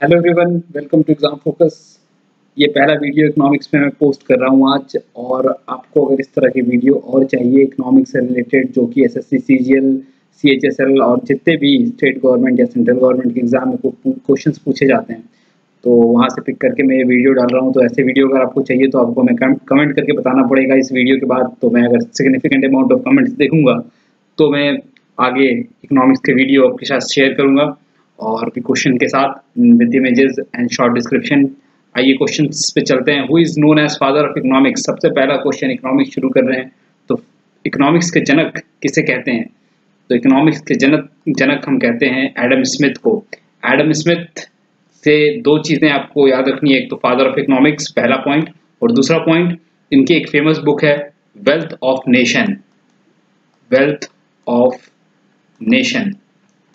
Hello everyone, welcome to exam focus. ये पहला video economics में मैं पोस्ट कर रहा हूँ आज। और आपको अगर इस तरह की वीडियो और चाहिए इकोनॉमिक्स से रिलेटेड, जो कि एसएससी, सीजीएल, सीएचएसएल और जितने भी स्टेट गवर्नमेंट या सेंट्रल गवर्नमेंट के एग्जाम में क्वेश्चंस पूछे जाते हैं, तो वहाँ से पिक करके मैं ये वीडियो डाल रहा हूँ। तो ऐसे वीडियो अगर आपको चाहिए तो आपको मैं कमेंट करके बताना पड़ेगा इस वीडियो के बाद। तो मैं अगर सिग्निफिकेंट अमाउंट ऑफ कमेंट्स देखूंगा तो मैं आगे इकोनॉमिक्स के वीडियो आपके साथ शेयर करूंगा, और भी क्वेश्चन के साथ with images and short description. आइए क्वेश्चंस पे चलते हैं। Who is known as father of economics? सबसे पहला क्वेश्चन, इकोनॉमिक्स शुरू कर रहे हैं तो इकोनॉमिक्स के जनक किसे कहते हैं? तो इकोनॉमिक्स के जनक हम कहते हैं एडम स्मिथ को। एडम स्मिथ से दो चीजें आपको याद रखनी है, एक तो फादर ऑफ इकोनॉमिक्स, पहला पॉइंट, और दूसरा पॉइंट, इनकी एक फेमस बुक है wealth of nation. Wealth of nation,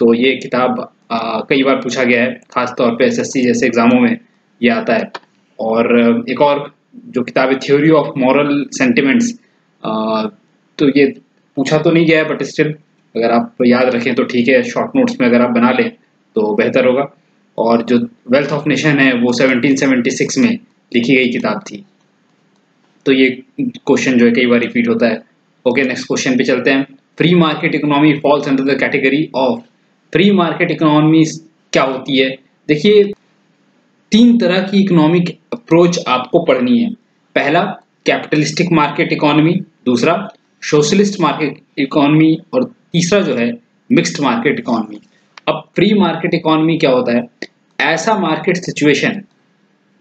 तो ये किताब कई बार पूछा गया है, खासतौर पे एसएससी जैसे एग्जामों में ये आता है। और एक और जो किताब है थ्योरी ऑफ मॉरल सेंटिमेंट्स, तो ये पूछा तो नहीं गया है, बट स्टिल अगर आप याद रखें तो ठीक है, शॉर्ट नोट्स में अगर आप बना लें तो बेहतर होगा। और जो वेल्थ ऑफ नेशन है वो 1776 में लिखी गई किताब थी। तो ये क्वेश्चन जो है कई बार रिपीट होता है। ओके, नेक्स्ट क्वेश्चन पे चलते हैं। Free market economy falls under the category of. Free market economy क्या होती है? देखिए, तीन तरह की इकोनॉमिक अप्रोच आपको पढ़नी है। पहला कैपिटलिस्टिक मार्केट इकोनॉमी, दूसरा सोशलिस्ट मार्केट इकोनॉमी, और तीसरा जो है मिक्स्ड मार्केट इकोनॉमी। अब फ्री मार्केट इकोनॉमी क्या होता है? ऐसा मार्केट सिचुएशन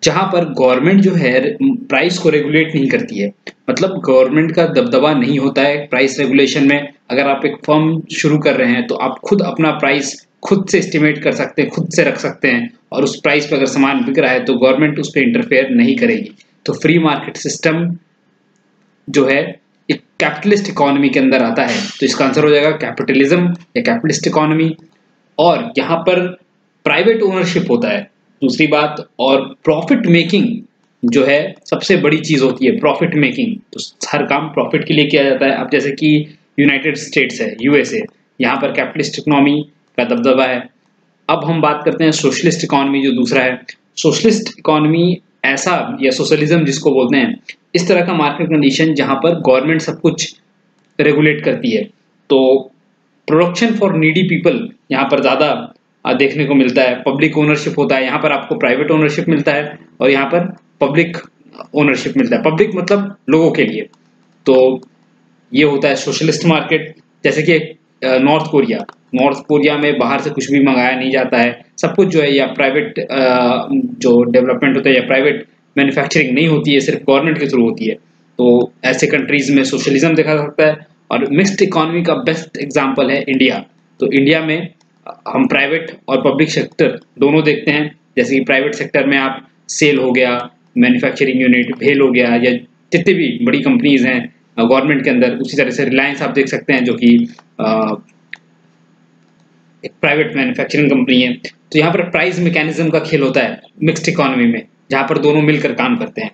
जहां पर गवर्नमेंट जो है प्राइस को रेगुलेट नहीं करती है, मतलब गवर्नमेंट का दबदबा नहीं होता है प्राइस रेगुलेशन में। अगर आप एक फर्म शुरू कर रहे हैं तो आप खुद अपना प्राइस खुद से एस्टिमेट कर सकते हैं, खुद से रख सकते हैं, और उस प्राइस पे अगर सामान बिक रहा है तो गवर्नमेंट उस पर इंटरफेयर नहीं करेगी। तो फ्री मार्केट सिस्टम जो है एक कैपिटलिस्ट इकोनॉमी के अंदर आता है। तो इसका आंसर हो जाएगा कैपिटलिज्म या कैपिटलिस्ट इकोनॉमी। और यहाँ पर प्राइवेट ओनरशिप होता है, दूसरी बात, और प्रॉफिट मेकिंग जो है सबसे बड़ी चीज होती है, प्रॉफिट मेकिंग। तो हर काम प्रॉफिट के लिए किया जाता है। अब जैसे कि यूनाइटेड स्टेट्स है, यूएसए, यहाँ पर कैपिटलिस्ट इकोनॉमी का दबदबा है। अब हम बात करते हैं सोशलिस्ट इकोनॉमी, जो दूसरा है। सोशलिस्ट इकोनॉमी ऐसा, या सोशलिज्म जिसको बोलते हैं, इस तरह का मार्केट कंडीशन जहां पर गवर्नमेंट सब कुछ रेगुलेट करती है। तो प्रोडक्शन फॉर नीडी पीपल यहाँ पर ज्यादा देखने को मिलता है। पब्लिक ओनरशिप होता है, यहाँ पर आपको प्राइवेट ओनरशिप मिलता है, और यहाँ पर पब्लिक ओनरशिप मिलता है। पब्लिक मतलब लोगों के लिए। तो ये होता है सोशलिस्ट मार्केट। जैसे कि नॉर्थ कोरिया में बाहर से कुछ भी मंगाया नहीं जाता है, सब कुछ जो है या प्राइवेट जो डेवलपमेंट होता है या प्राइवेट मैन्युफैक्चरिंग नहीं होती है, सिर्फ गवर्नमेंट के थ्रू होती है। तो ऐसे कंट्रीज में सोशलिज्म देखा जा सकता है। और मिक्स्ड इकोनॉमी का बेस्ट एग्जांपल है इंडिया। तो इंडिया में हम प्राइवेट और पब्लिक सेक्टर दोनों देखते हैं। जैसे कि प्राइवेट सेक्टर में आप सेल हो गया, मैन्युफैक्चरिंग यूनिट, भेल हो गया, या जितनी भी बड़ी कंपनीज हैं गवर्नमेंट के अंदर। उसी तरह से रिलायंस आप देख सकते हैं, जो कि एक प्राइवेट मैन्युफैक्चरिंग कंपनी है। तो यहाँ पर प्राइस मैकेनिज्म का खेल होता है मिक्स्ड इकोनॉमी में, जहां पर दोनों मिलकर काम करते हैं।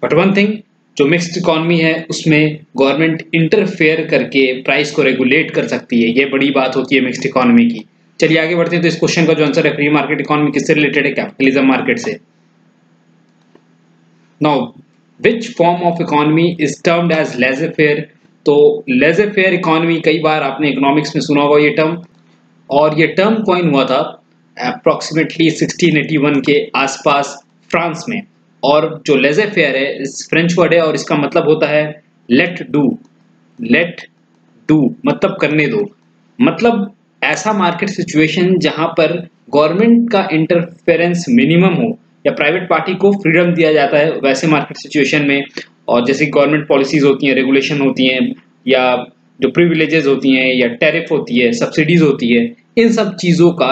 बट वन थिंग, जो मिक्स्ड इकोनॉमी है उसमें गवर्नमेंट इंटरफेयर करके प्राइस को रेगुलेट कर सकती है। ये बड़ी बात होती है मिक्स्ड इकोनॉमी की। चलिए आगे बढ़ते हैं। तो इस क्वेश्चन का जो आंसर है, फ्री मार्केट इकोनॉमी किससे रिलेटेड है? कैपिटलिज्म मार्केट से। Now which form of economy is termed as laissez faire? तो लेजर फेयर इकोनॉमी, कई बार आपने इकोनॉमिक्स में सुना होगा ये टर्म, और ये टर्म कॉइन हुआ था अप्रोक्सीमेटली 1681 के आसपास फ्रांस में। और जो लेजर फेयर है फ्रेंच वर्ड है, और इसका मतलब होता है लेट डू। लेट डू मतलब करने दो, मतलब ऐसा मार्केट सिचुएशन जहां पर गवर्नमेंट का इंटरफेरेंस मिनिमम हो, या प्राइवेट पार्टी को फ्रीडम दिया जाता है वैसे मार्केट सिचुएशन में। और जैसे गवर्नमेंट पॉलिसीज होती हैं, रेगुलेशन होती हैं, या जो प्रिविलेजेस होती हैं, या टैरिफ होती है, सब्सिडीज होती है, इन सब चीज़ों का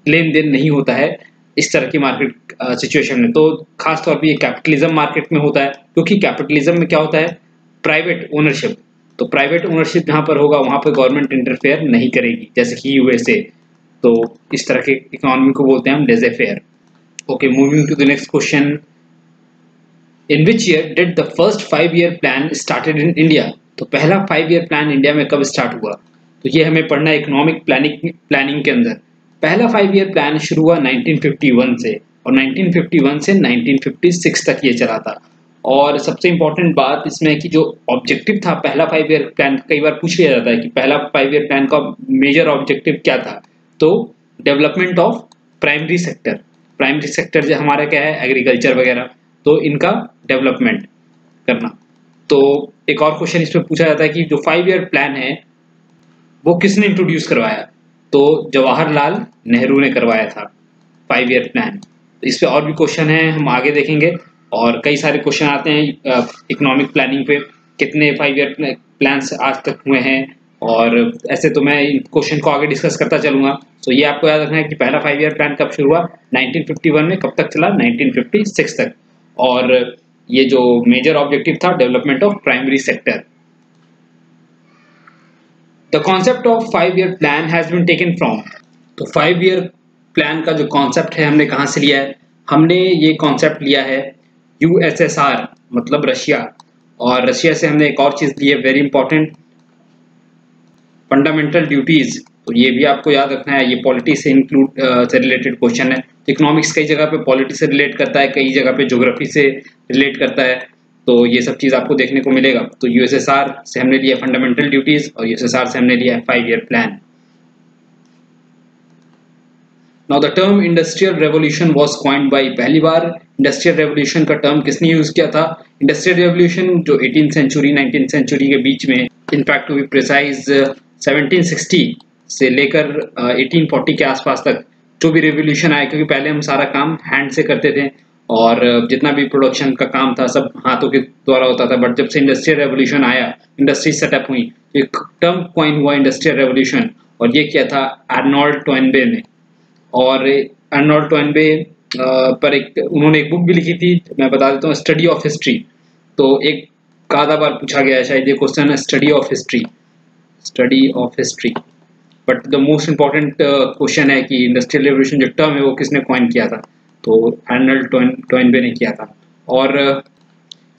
लेन देन नहीं होता है इस तरह की मार्केट सिचुएशन में। तो खास तौर पे ये कैपिटलिज्म मार्केट में होता है, क्योंकि कैपिटलिज्म में क्या होता है? Private ownership. तो प्राइवेट ओनरशिप जहाँ पर होगा वहाँ पर गवर्नमेंट इंटरफेयर नहीं करेगी, जैसे कि यूएसए। तो इस तरह के इकोनॉमी को बोलते हैं हम laissez faire. Okay, moving to the next question. In which year did the first 5-year plan started in India? तो पहला 5-year प्लान इंडिया में कब स्टार्ट हुआ? तो ये हमें पढ़ना है इकोनॉमिक प्लानिंग के अंदर। पहला 5 ईयर प्लान शुरू हुआ 1951 से और 1951 से 1956 तक ये चला था। और सबसे इम्पोर्टेंट बात इसमें कि जो ऑब्जेक्टिव था पहला 5 ईयर प्लान, कई बार पूछ लिया जाता है कि पहला 5 ईयर प्लान का मेजर ऑब्जेक्टिव क्या था, तो development of primary sector. Primary sector जो हमारा क्या है, एग्रीकल्चर वगैरह, तो इनका डेवलपमेंट करना। तो एक और क्वेश्चन इसमें पूछा जाता है कि जो 5 ईयर प्लान है वो किसने इंट्रोड्यूस करवाया, तो जवाहरलाल नेहरू ने करवाया था 5 ईयर प्लान। तो इस पे और भी क्वेश्चन है, हम आगे देखेंगे। और कई सारे क्वेश्चन आते हैं इकोनॉमिक प्लानिंग पे, कितने 5 ईयर प्लान्स आज तक हुए हैं, और ऐसे तो मैं क्वेश्चन को आगे डिस्कस करता चलूंगा। तो ये आपको याद रखना है कि पहला 5 ईयर प्लान कब शुरू हुआ, 1951 में, कब तक चला, 1956 तक। और ये जो मेजर ऑब्जेक्टिव था, development of primary sector. The concept of 5 year plan has been taken from, तो 5 ईयर प्लान का जो कॉन्सेप्ट है हमने कहाँ से लिया है, हमने ये कॉन्सेप्ट लिया है यूएसएसआर, मतलब रशिया। और रशिया से हमने एक और चीज़ ली है वेरी इंपॉर्टेंट, फंडामेंटल ड्यूटीज। तो ये भी आपको याद रखना है, ये पॉलिटी से से रिलेटेड क्वेश्चन है। इकोनॉमिक्स कई जगह पे पॉलिटी से रिलेट करता है, कई जगह पे ज्योग्राफी से रिलेट करता है, तो ये सब चीज़ आपको देखने को मिलेगा। तो यूएसएसआर से हमने लिया फंडामेंटल ड्यूटीज और यूएसएसआर से हमने लिया है 5 year plan. Now the term industrial revolution was coined bye, पहली बार इंडस्ट्रियल रेवोल्यूशन का टर्म किसने यूज किया था, इंडस्ट्रियल रेवोल्यूशन जो 18th सेंचुरी 19th सेंचुरी के बीच में, इनफैक्ट टू बी प्रिसाइज 1760 से लेकर 1840 के आसपास तक जो भी रेवोल्यूशन आया, क्योंकि पहले हम सारा काम हैंड से करते थे और जितना भी प्रोडक्शन का काम था सब हाथों के द्वारा होता था। बट जब से इंडस्ट्रियल रेवोल्यूशन आया, इंडस्ट्री सेटअप हुई, तो एक टर्म कॉइन हुआ इंडस्ट्रियल रेवोल्यूशन, और ये किया था आर्नोल्ड टोइनबे ने। और आर्नोल्ड टोइनबे पर उन्होंने एक बुक भी लिखी थी, मैं बता देता हूँ, स्टडी ऑफ हिस्ट्री। तो एक आधा बार पूछा गया है शायद ये question, study of history, study of history. But the most important question है कि इंडस्ट्रियल रेवोल्यूशन जो टर्म है वो किसने कॉइन किया था, तो आर्नोल्ड टोइनबे ने किया था। और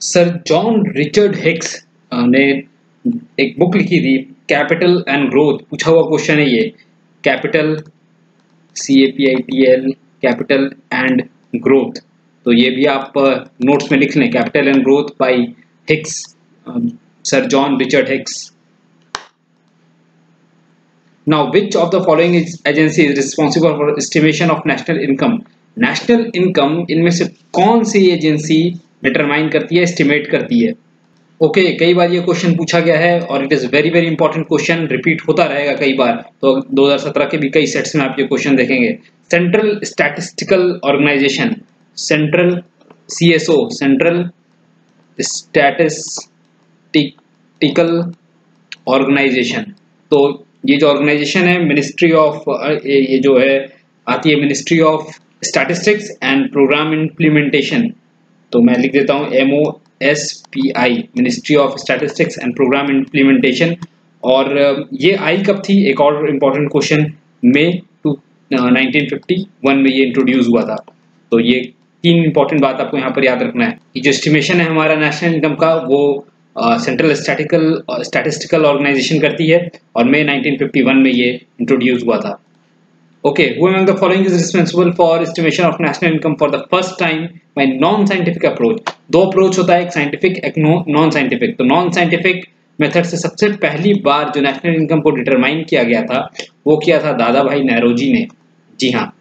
सर जॉन रिचर्ड हिक्स ने एक बुक लिखी थी, कैपिटल एंड ग्रोथ, पूछा हुआ क्वेश्चन है ये, capital CAPITL, capital and growth. तो ये भी आप नोट्स में लिख लें, capital and growth by Hicks, sir John Richard Hicks. Now which of the following agency is responsible for estimation of national income, national income इनमें से कौन सी एजेंसी डिटरमाइन करती है, एस्टिमेट करती है। ओके, कई बार ये क्वेश्चन पूछा गया है और it is very very important question, repeat होता रहेगा कई बार। तो 2017 के भी कई सेट्स में आप ये क्वेश्चन देखेंगे। Central statistical organisation, central CSO, central statistical organisation. तो ये जो ऑर्गेनाइजेशन है, मिनिस्ट्री ऑफ, ये जो है आती है ministry of statistics and programme implementation. तो मैं लिख देता हूँ MOSPI, ministry of statistics and programme implementation. और ये आई कब थी, एक और इम्पॉर्टेंट क्वेश्चन, मई 1951 में ये इंट्रोड्यूस हुआ था। तो ये 3 इंपॉर्टेंट बात आपको यहाँ पर याद रखना है कि जो एस्टिमेशन है हमारा नेशनल इनकम का, वो सेंट्रल स्टैटिस्टिकल ऑर्गेनाइजेशन करती है, और मई 1951 में ये इंट्रोड्यूस हुआ था। Okay, who among the following is responsible for estimation of national income for the first time by non-scientific approach? दो अप्रोच होता है, एक साइंटिफिक एक नॉन साइंटिफिक। तो नॉन साइंटिफिक मेथड से सबसे पहली बार जो नेशनल इनकम को डिटरमाइन किया गया था वो किया था दादा भाई नौरोजी ने, जी हाँ,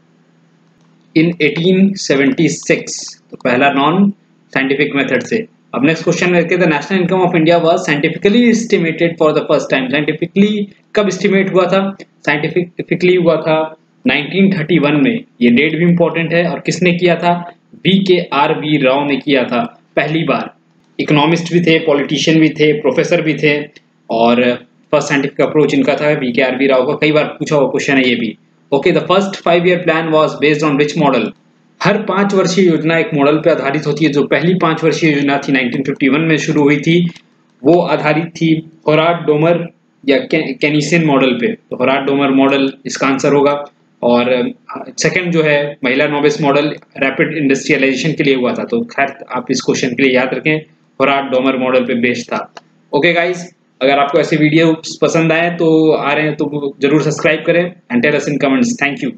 इन 1876। तो पहला नॉन साइंटिफिक मेथड से। अब नेक्स्ट क्वेश्चन में the national income of India was scientifically estimated for the first time, scientifically कब एस्टिमेट हुआ था, साइंटिफिकली हुआ था 1931 में। ये डेट भी इंपॉर्टेंट है, और किसने किया था, VKRV राव ने किया था पहली बार। इकोनॉमिस्ट भी थे, पॉलिटिशियन भी थे, प्रोफेसर भी थे, और फर्स्ट साइंटिफिक अप्रोच इनका था VKRV राव का। कई बार पूछा हुआ क्वेश्चन है ये भी। Okay, the first 5 year plan was based on which model, हर 5 वर्षीय योजना एक मॉडल पर आधारित होती है। जो पहली 5 वर्षीय योजना थी 1951 में शुरू हुई थी, वो आधारित थी होरार्ड डोमर या केनीसियन मॉडल पे। तो होरार्ड डोमर मॉडल इसका आंसर होगा। और सेकंड जो है महिला नोबेस मॉडल रैपिड इंडस्ट्रियलाइजेशन के लिए हुआ था। तो खैर आप इस क्वेश्चन के लिए याद रखें, होरार्ड डोमर मॉडल पे बेस्ड था। ओके गाइस, अगर आपको ऐसे वीडियो पसंद आए तो आ रहे हैं तो जरूर सब्सक्राइब करें and tell us in comments. Thank you.